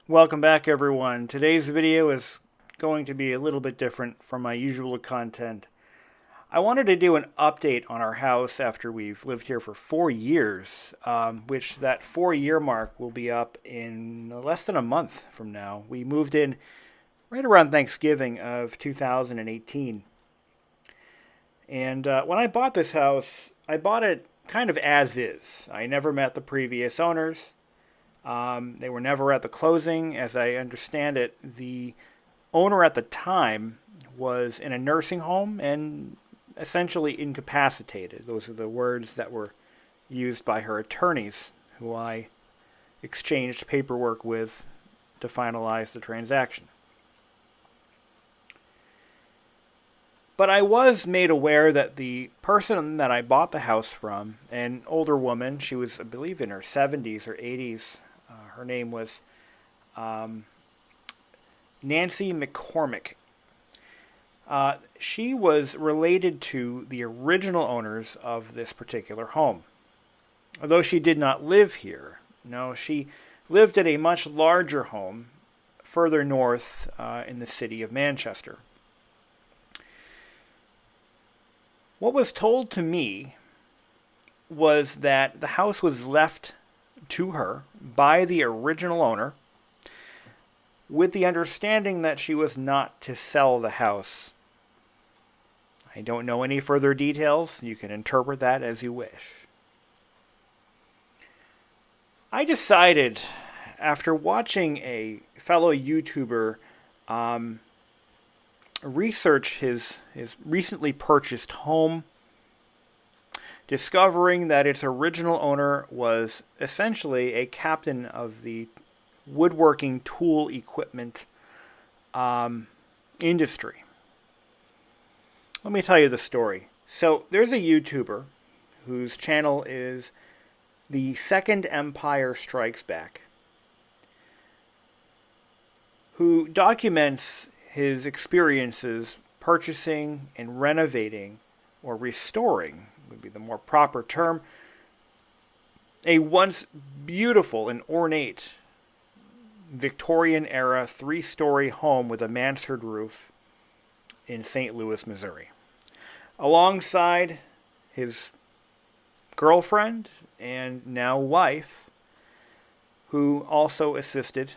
Welcome back, everyone. Today's video is going to be a little bit different from my usual content. I wanted to do an update on our house after we've lived here for 4 years, which that 4-year mark will be up in less than a month from now. We moved in right around Thanksgiving of 2018. And when I bought this house, I bought it kind of as is. I never met the previous owners. They were never at the closing. As I understand it, the owner at the time was in a nursing home and essentially incapacitated. Those are the words that were used by her attorneys, who I exchanged paperwork with to finalize the transaction. But I was made aware that the person that I bought the house from, an older woman, she was, I believe, in her 70s or 80s. Her name was Nancy McCormick. She was related to the original owners of this particular home. Although she did not live here. No, she lived at a much larger home further north in the city of Manchester. What was told to me was that the house was left to her by the original owner with the understanding that she was not to sell the house. I don't know any further details. You can interpret that as you wish. I decided, after watching a fellow YouTuber research his recently purchased home, discovering that its original owner was essentially a captain of the woodworking tool equipment industry. Let me tell you the story. So there's a YouTuber whose channel is The Second Empire Strikes Back, who documents his experiences purchasing and renovating, or restoring would be the more proper term, a once beautiful and ornate Victorian-era 3-story home with a mansard roof in St. Louis, Missouri, alongside his girlfriend and now wife, who also assisted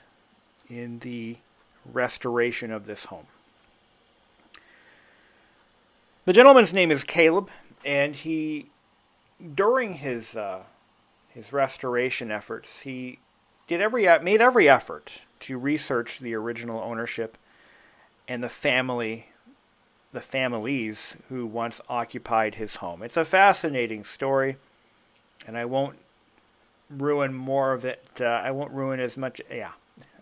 in the restoration of this home. The gentleman's name is Caleb, and he, during his restoration efforts, he made every effort to research the original ownership and the families who once occupied his home. It's a fascinating story, and I won't ruin more of it. I won't ruin as much. Yeah,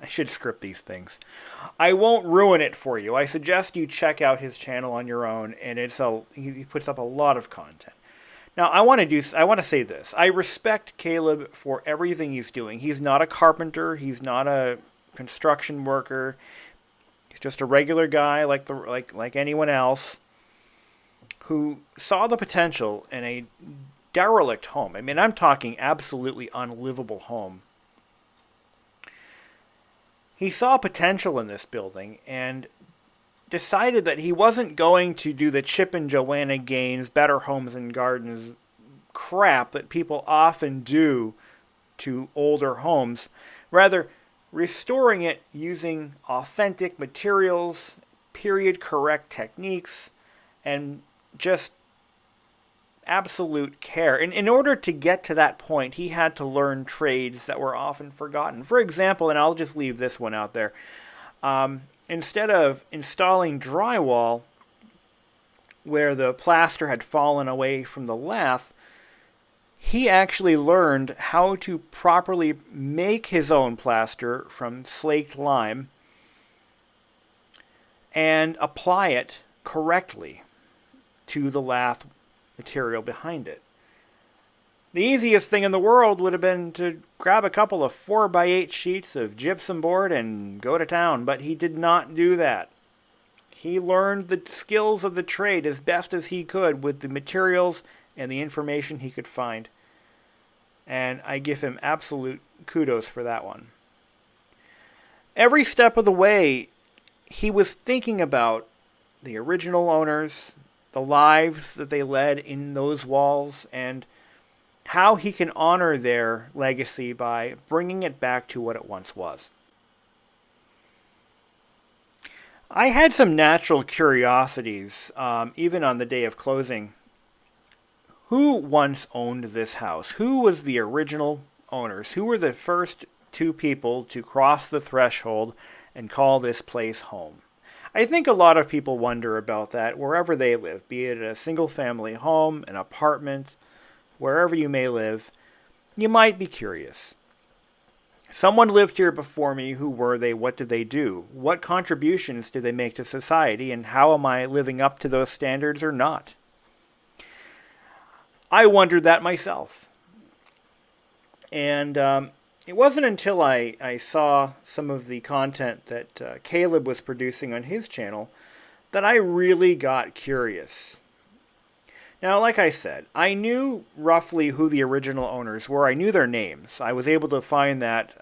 I should script these things. I won't ruin it for you. I suggest you check out his channel on your own, and he puts up a lot of content. Now, I want to say this. I respect Caleb for everything he's doing. He's not a carpenter. He's not a construction worker. He's just a regular guy like anyone else who saw the potential in a derelict home. I mean, I'm talking absolutely unlivable home. He saw potential in this building and decided that he wasn't going to do the Chip and Joanna Gaines Better Homes and Gardens crap that people often do to older homes. Rather, restoring it using authentic materials, period-correct techniques, and just absolute care. And in order to get to that point, he had to learn trades that were often forgotten. For example, and I'll just leave this one out there, instead of installing drywall where the plaster had fallen away from the lath, he actually learned how to properly make his own plaster from slaked lime and apply it correctly to the lath material behind it. The easiest thing in the world would have been to grab a couple of 4x8 sheets of gypsum board and go to town, but he did not do that. He learned the skills of the trade as best as he could with the materials and the information he could find. And I give him absolute kudos for that one. Every step of the way, he was thinking about the original owners, the lives that they led in those walls, and how he can honor their legacy by bringing it back to what it once was. I had some natural curiosities, even on the day of closing. Who once owned this house? Who was the original owners? Who were the first two people to cross the threshold and call this place home? I think a lot of people wonder about that wherever they live, be it a single family home, an apartment, wherever you may live. You might be curious. Someone lived here before me. Who were they? What did they do? What contributions did they make to society? And how am I living up to those standards or not? I wondered that myself. And it wasn't until I saw some of the content that Caleb was producing on his channel that I really got curious. Now, like I said, I knew roughly who the original owners were. I knew their names. I was able to find that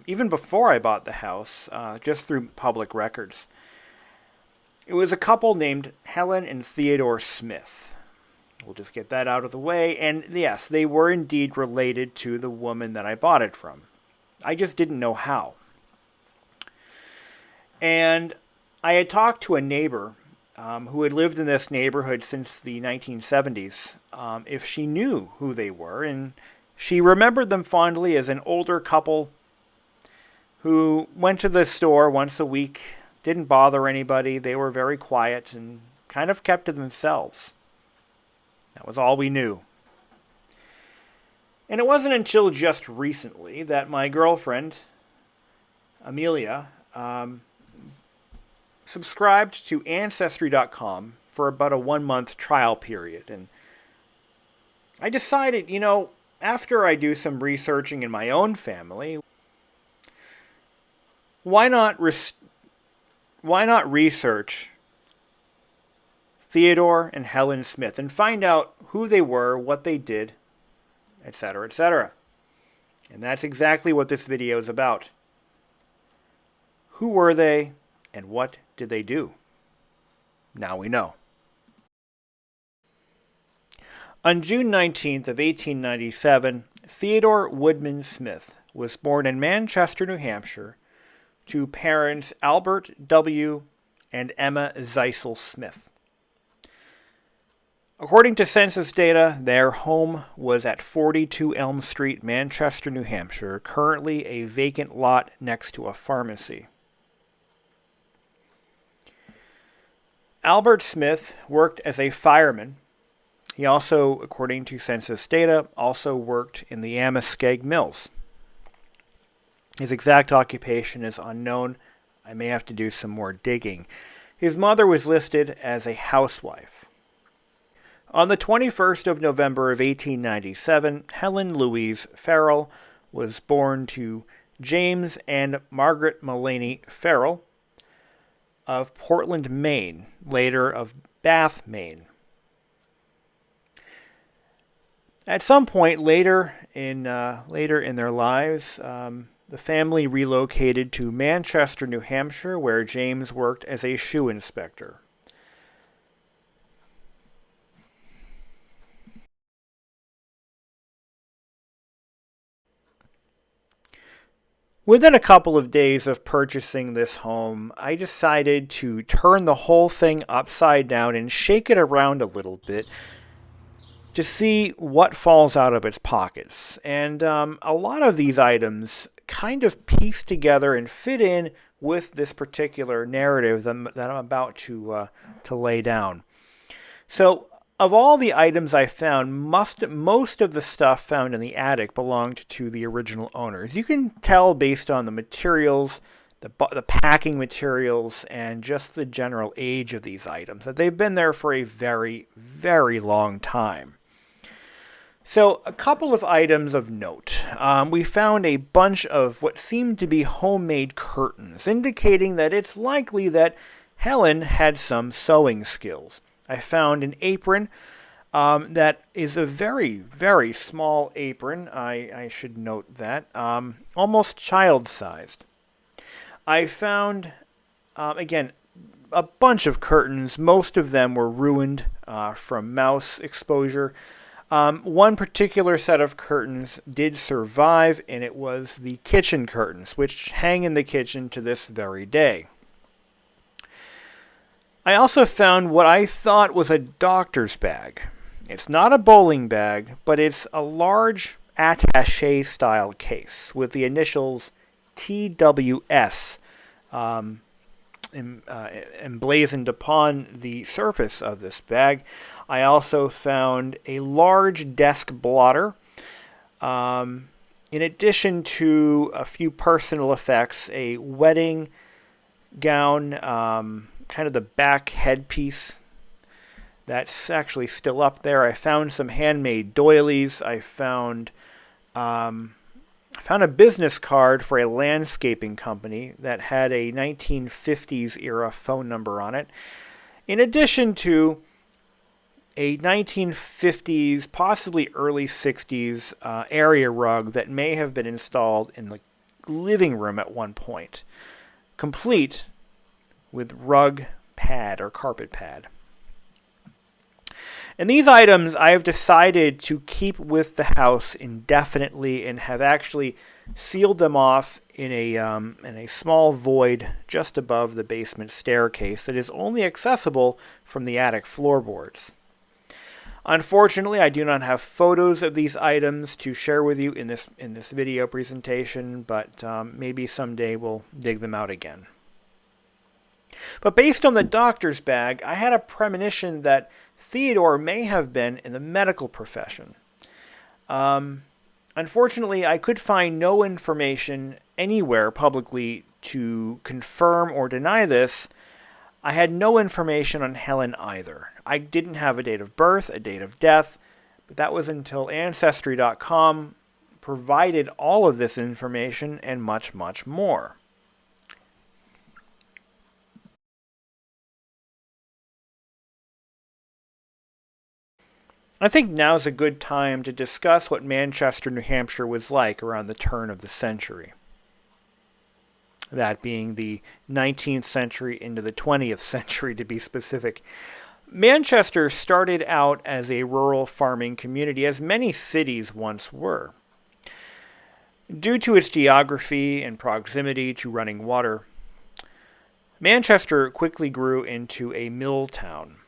even before I bought the house, just through public records. It was a couple named Helen and Theodore Smith. We'll just get that out of the way. And yes, they were indeed related to the woman that I bought it from. I just didn't know how. And I had talked to a neighbor who had lived in this neighborhood since the 1970s, if she knew who they were, and she remembered them fondly as an older couple who went to the store once a week, didn't bother anybody, they were very quiet, and kind of kept to themselves. That was all we knew. And it wasn't until just recently that my girlfriend, Amelia, subscribed to Ancestry.com for about a 1-month trial period. And I decided, after I do some researching in my own family, why not research Theodore and Helen Smith and find out who they were, what they did, etc., etc. And that's exactly what this video is about. Who were they, and what did they do? Now we know. On June 19th of 1897, Theodore Woodman Smith was born in Manchester, New Hampshire, to parents Albert W. and Emma Zeisel Smith. According to census data, their home was at 42 Elm Street, Manchester, New Hampshire, currently a vacant lot next to a pharmacy. Albert Smith worked as a fireman. He also, according to census data, also worked in the Amoskeag Mills. His exact occupation is unknown. I may have to do some more digging. His mother was listed as a housewife. On the 21st of November of 1897, Helen Louise Farrell was born to James and Margaret Mullaney Farrell of Portland, Maine, later of Bath, Maine. At some point later in their lives, the family relocated to Manchester, New Hampshire, where James worked as a shoe inspector. Within a couple of days of purchasing this home, I decided to turn the whole thing upside down and shake it around a little bit to see what falls out of its pockets. And a lot of these items kind of piece together and fit in with this particular narrative that I'm about to lay down. So, of all the items I found, most of the stuff found in the attic belonged to the original owners. You can tell based on the materials, the packing materials, and just the general age of these items that they've been there for a very, very long time. So, a couple of items of note. We found a bunch of what seemed to be homemade curtains, indicating that it's likely that Helen had some sewing skills. I found an apron that is a very, very small apron. I should note that. Almost child-sized. I found, again, a bunch of curtains. Most of them were ruined from mouse exposure. One particular set of curtains did survive, and it was the kitchen curtains, which hang in the kitchen to this very day. I also found what I thought was a doctor's bag. It's not a bowling bag, but it's a large attaché-style case with the initials TWS emblazoned upon the surface of this bag. I also found a large desk blotter. In addition to a few personal effects, a wedding gown, kind of the back headpiece that's actually still up there. I found some handmade doilies. I found a business card for a landscaping company that had a 1950s era phone number on it, in addition to a 1950s, possibly early 60s area rug that may have been installed in the living room at one point, complete with rug pad or carpet pad. And these items I have decided to keep with the house indefinitely and have actually sealed them off in a small void just above the basement staircase that is only accessible from the attic floorboards. Unfortunately, I do not have photos of these items to share with you in this video presentation, but maybe someday we'll dig them out again. But based on the doctor's bag, I had a premonition that Theodore may have been in the medical profession. Unfortunately, I could find no information anywhere publicly to confirm or deny this. I had no information on Helen either. I didn't have a date of birth, a date of death, but that was until Ancestry.com provided all of this information and much, much more. I think now's a good time to discuss what Manchester, New Hampshire was like around the turn of the century. That being the 19th century into the 20th century, to be specific. Manchester started out as a rural farming community, as many cities once were. Due to its geography and proximity to running water, Manchester quickly grew into a mill town.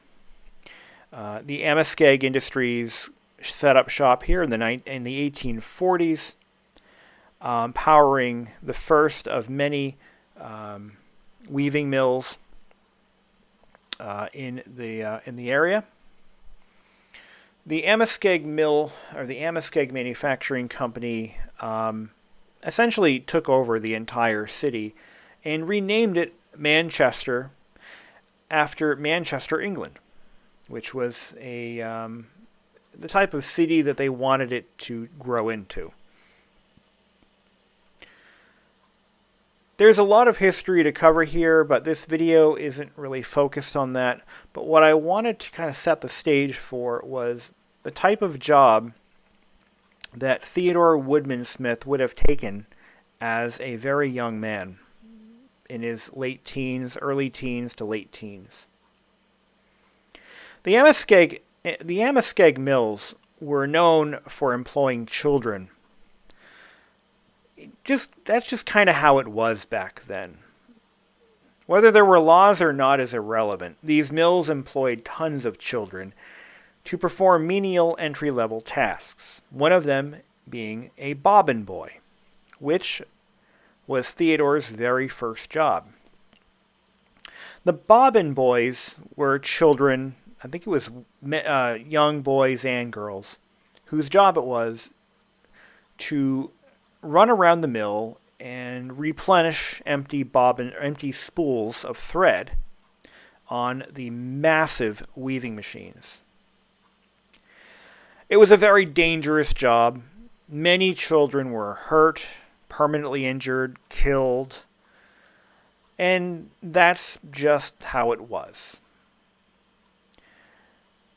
The Amoskeag Industries set up shop here in the 1840s, powering the first of many weaving mills in the area. The Amoskeag Mill, or the Amoskeag Manufacturing Company, essentially took over the entire city and renamed it Manchester after Manchester, England, which was the type of city that they wanted it to grow into. There's a lot of history to cover here, but this video isn't really focused on that. But what I wanted to kind of set the stage for was the type of job that Theodore Woodman Smith would have taken as a very young man in his late teens, early teens to late teens. The Amoskeag mills were known for employing children. That's just kind of how it was back then. Whether there were laws or not is irrelevant. These mills employed tons of children to perform menial entry-level tasks, one of them being a bobbin boy, which was Theodore's very first job. The bobbin boys were children, I think it was young boys and girls, whose job it was to run around the mill and replenish empty spools of thread on the massive weaving machines. It was a very dangerous job. Many children were hurt, permanently injured, killed, and that's just how it was.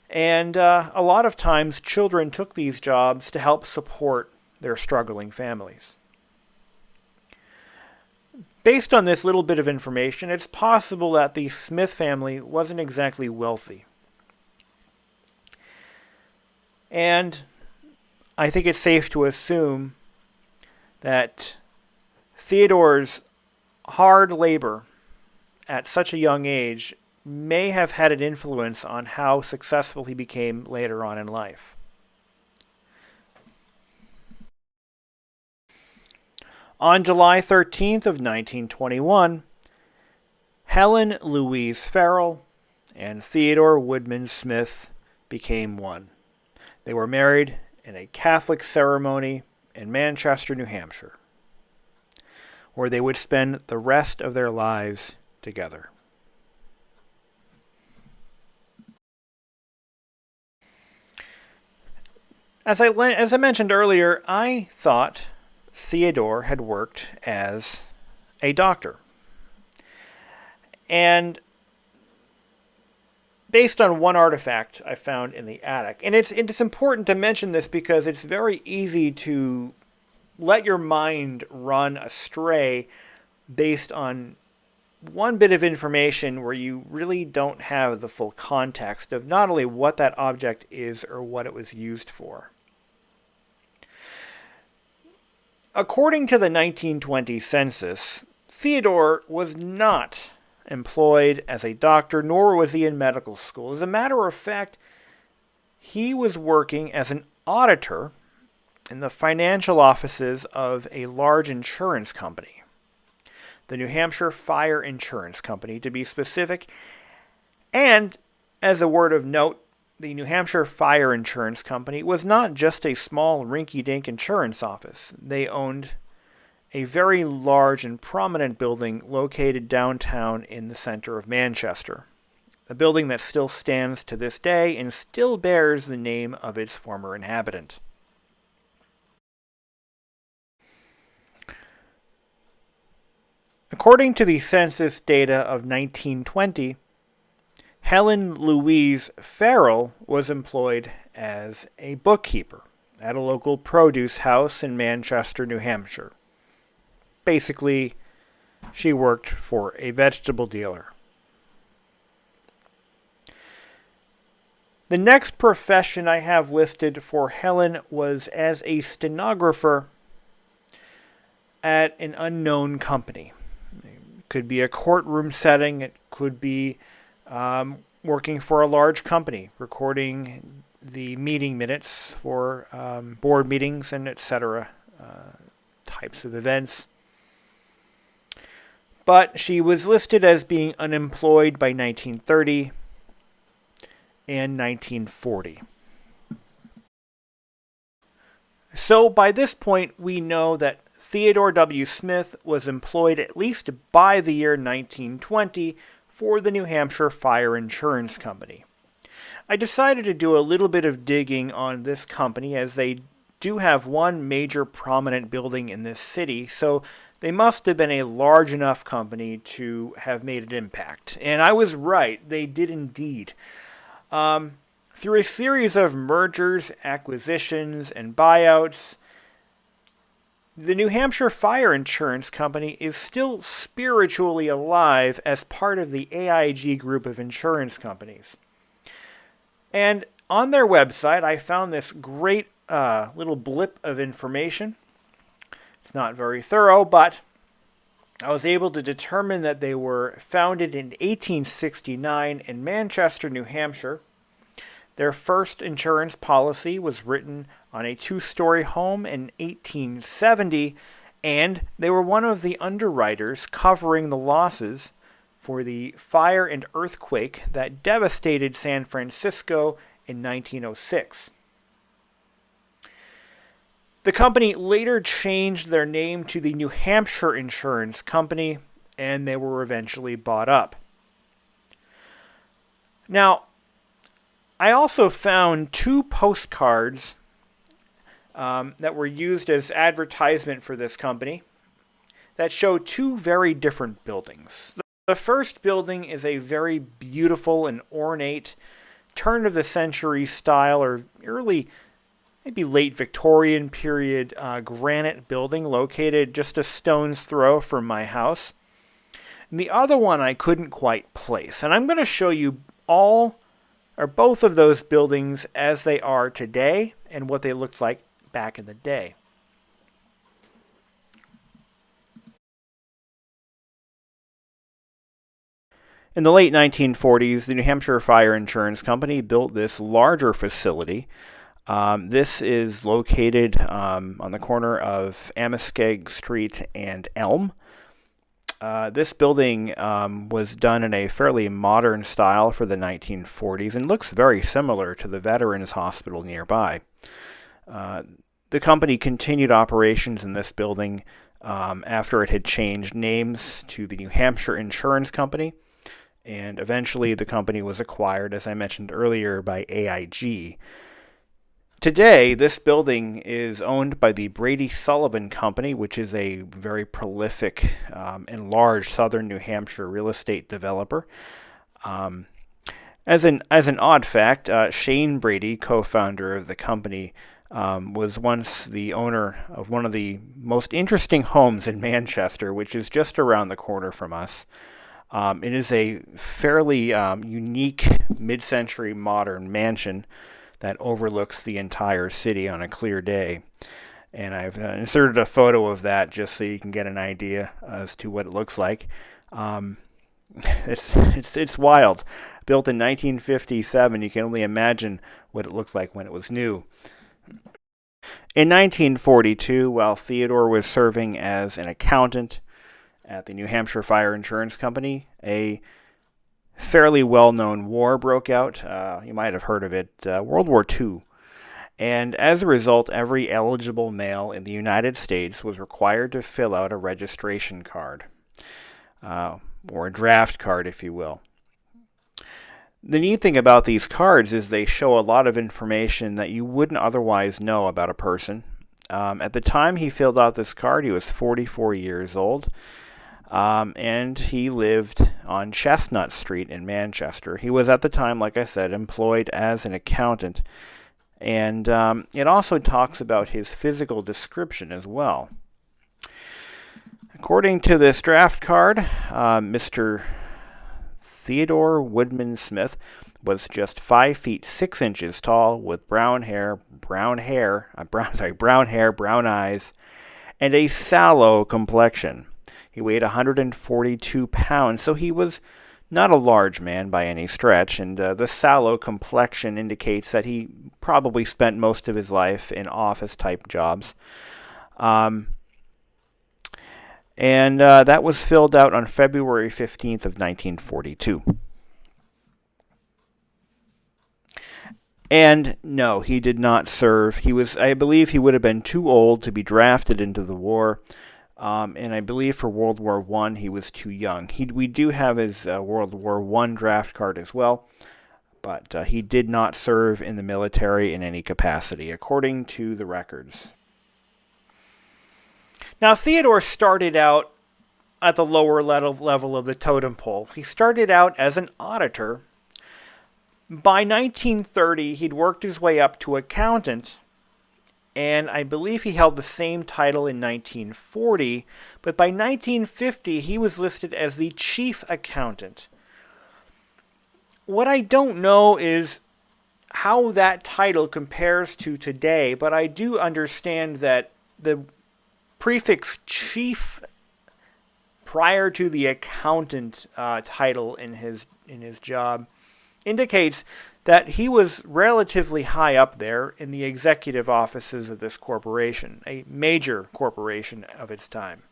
And a lot of times children took these jobs to help support their struggling families. Based on this little bit of information, it's possible that the Smith family wasn't exactly wealthy. And I think it's safe to assume that Theodore's hard labor at such a young age may have had an influence on how successful he became later on in life. On July 13th of 1921, Helen Louise Farrell and Theodore Woodman Smith became one. They were married in a Catholic ceremony in Manchester, New Hampshire, where they would spend the rest of their lives together. As I mentioned earlier, I thought Theodore had worked as a doctor. And based on one artifact I found in the attic, and it's important to mention this because it's very easy to let your mind run astray based on one bit of information where you really don't have the full context of not only what that object is or what it was used for. According to the 1920 census, Theodore was not employed as a doctor, nor was he in medical school. As a matter of fact, he was working as an auditor in the financial offices of a large insurance company, the New Hampshire Fire Insurance Company, to be specific. And as a word of note, the New Hampshire Fire Insurance Company was not just a small rinky-dink insurance office. They owned a very large and prominent building located downtown in the center of Manchester, a building that still stands to this day and still bears the name of its former inhabitant. According to the census data of 1920, Helen Louise Farrell was employed as a bookkeeper at a local produce house in Manchester, New Hampshire. Basically, she worked for a vegetable dealer. The next profession I have listed for Helen was as a stenographer at an unknown company. It could be a courtroom setting, it could be working for a large company, recording the meeting minutes for board meetings and etc. Types of events. But she was listed as being unemployed by 1930 and 1940. So by this point, we know that Theodore W. Smith was employed at least by the year 1920 for the New Hampshire Fire Insurance Company. I decided to do a little bit of digging on this company as they do have one major prominent building in this city, so they must have been a large enough company to have made an impact. And I was right, they did indeed. Through a series of mergers, acquisitions, and buyouts, the New Hampshire Fire Insurance Company is still spiritually alive as part of the AIG group of insurance companies. And on their website, I found this great little blip of information. It's not very thorough, but I was able to determine that they were founded in 1869 in Manchester, New Hampshire. Their first insurance policy was written on a 2-story home in 1870, and they were one of the underwriters covering the losses for the fire and earthquake that devastated San Francisco in 1906. The company later changed their name to the New Hampshire Insurance Company, and they were eventually bought up. Now, I also found 2 postcards that were used as advertisement for this company that show 2 very different buildings. The first building is a very beautiful and ornate turn-of-the-century style or early, maybe late Victorian period granite building located just a stone's throw from my house. And the other one I couldn't quite place. And I'm going to show you all or both of those buildings as they are today and what they looked like back in the day. In the late 1940s, the New Hampshire Fire Insurance Company built this larger facility. This is located on the corner of Amoskeag Street and Elm. This building was done in a fairly modern style for the 1940s and looks very similar to the Veterans Hospital nearby. The company continued operations in this building after it had changed names to the New Hampshire Insurance Company, and eventually the company was acquired, as I mentioned earlier, by AIG. Today, this building is owned by the Brady Sullivan Company, which is a very prolific and large southern New Hampshire real estate developer. As an odd fact, Shane Brady, co-founder of the company, was once the owner of one of the most interesting homes in Manchester, which is just around the corner from us. It is a fairly unique mid-century modern mansion that overlooks the entire city on a clear day. And I've inserted a photo of that just so you can get an idea as to what it looks like. It's wild. Built in 1957, you can only imagine what it looked like when it was new. In 1942, while Theodore was serving as an accountant at the New Hampshire Fire Insurance Company, a fairly well-known war broke out. You might have heard of it, World War II. And as a result, every eligible male in the United States was required to fill out a registration card, or a draft card, if you will. The neat thing about these cards is they show a lot of information that you wouldn't otherwise know about a person. At the time he filled out this card, he was 44 years old. And he lived on Chestnut Street in Manchester. He was at the time, like I said, employed as an accountant. And it also talks about his physical description as well. According to this draft card, Mr. Theodore Woodman Smith was just 5 feet 6 inches tall, with brown hair, brown eyes, and a sallow complexion. He weighed 142 pounds, so he was not a large man by any stretch, and the sallow complexion indicates that he probably spent most of his life in office-type jobs. That was filled out on February 15th of 1942. And no, he did not serve. I believe he would have been too old to be drafted into the war. And I believe for World War I, he was too young. We do have his World War I draft card as well, but he did not serve in the military in any capacity, according to the records. Now, Theodore started out at the lower level of the totem pole. He started out as an auditor. By 1930, he'd worked his way up to accountant, and I believe he held the same title in 1940, but by 1950 he was listed as the chief accountant. What I don't know is how that title compares to today, but I do understand that the prefix chief prior to the accountant title in his job indicates that he was relatively high up there in the executive offices of this corporation, a major corporation of its time.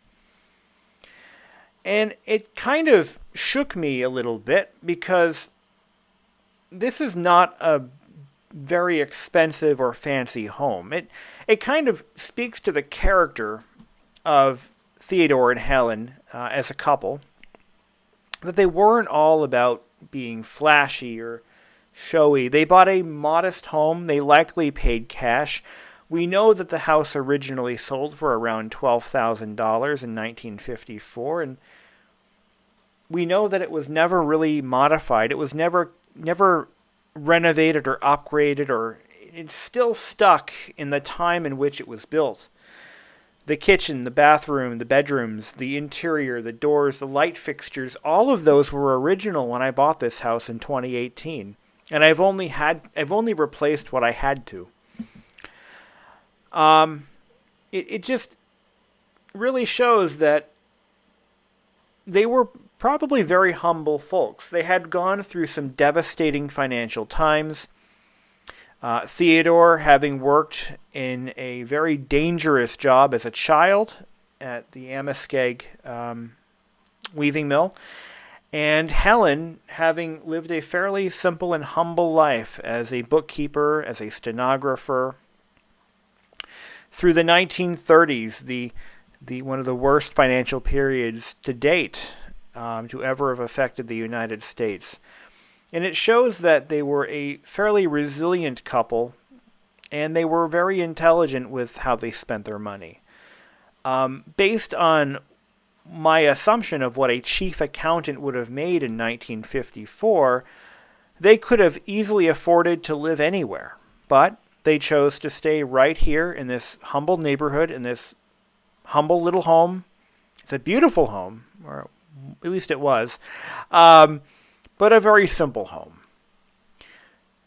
And it kind of shook me a little bit because this is not a very expensive or fancy home. It kind of speaks to the character of Theodore and Helen as a couple, that they weren't all about being flashy or showy. They bought a modest home. They likely paid cash. We know that the house originally sold for around $12,000 in 1954, and we know that it was never really modified. It was never renovated or upgraded, or it's still stuck in the time in which it was built. The kitchen, the bathroom, the bedrooms, the interior, the doors, the light fixtures, all of those were original when I bought this house in 2018. And I've only replaced what I had to. It just really shows that they were probably very humble folks. They had gone through some devastating financial times. Theodore, having worked in a very dangerous job as a child at the Amoskeag weaving mill, and Helen, having lived a fairly simple and humble life as a bookkeeper, as a stenographer. Through the 1930s, the one of the worst financial periods to date to ever have affected the United States. And it shows that they were a fairly resilient couple, and they were very intelligent with how they spent their money. Based on my assumption of what a chief accountant would have made in 1954, they could have easily afforded to live anywhere. But they chose to stay right here in this humble neighborhood, in this humble little home. It's a beautiful home, or at least it was, but a very simple home.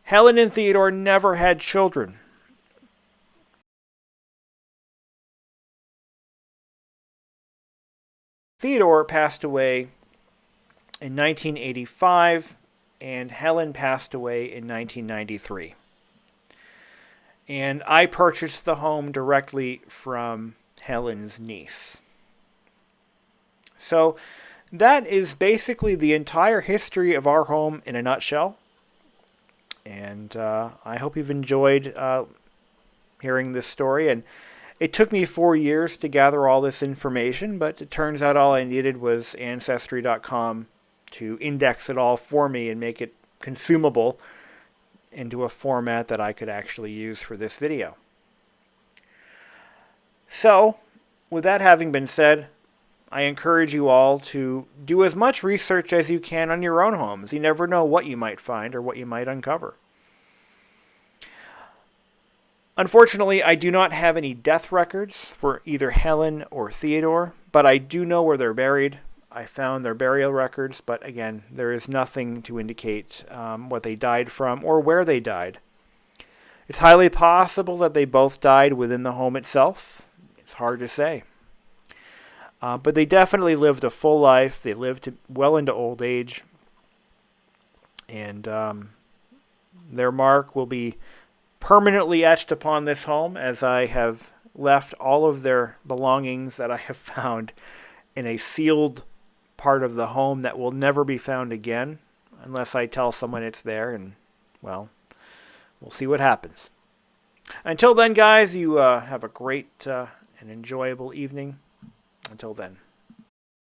Helen and Theodore never had children. Theodore passed away in 1985, and Helen passed away in 1993. And I purchased the home directly from Helen's niece. So that is basically the entire history of our home in a nutshell. And I hope you've enjoyed hearing this story. And it took me 4 years to gather all this information, but it turns out all I needed was Ancestry.com to index it all for me and make it consumable into a format that I could actually use for this video. So, with that having been said, I encourage you all to do as much research as you can on your own homes. You never know what you might find or what you might uncover. Unfortunately, I do not have any death records for either Helen or Theodore, but I do know where they're buried. I found their burial records, but again, there is nothing to indicate what they died from or where they died. It's highly possible that they both died within the home itself. It's hard to say. But they definitely lived a full life. They lived well into old age. And their mark will be permanently etched upon this home, as I have left all of their belongings that I have found in a sealed part of the home that will never be found again, unless I tell someone it's there, and, well, we'll see what happens. Until then, guys, you have a great and enjoyable evening. Until then.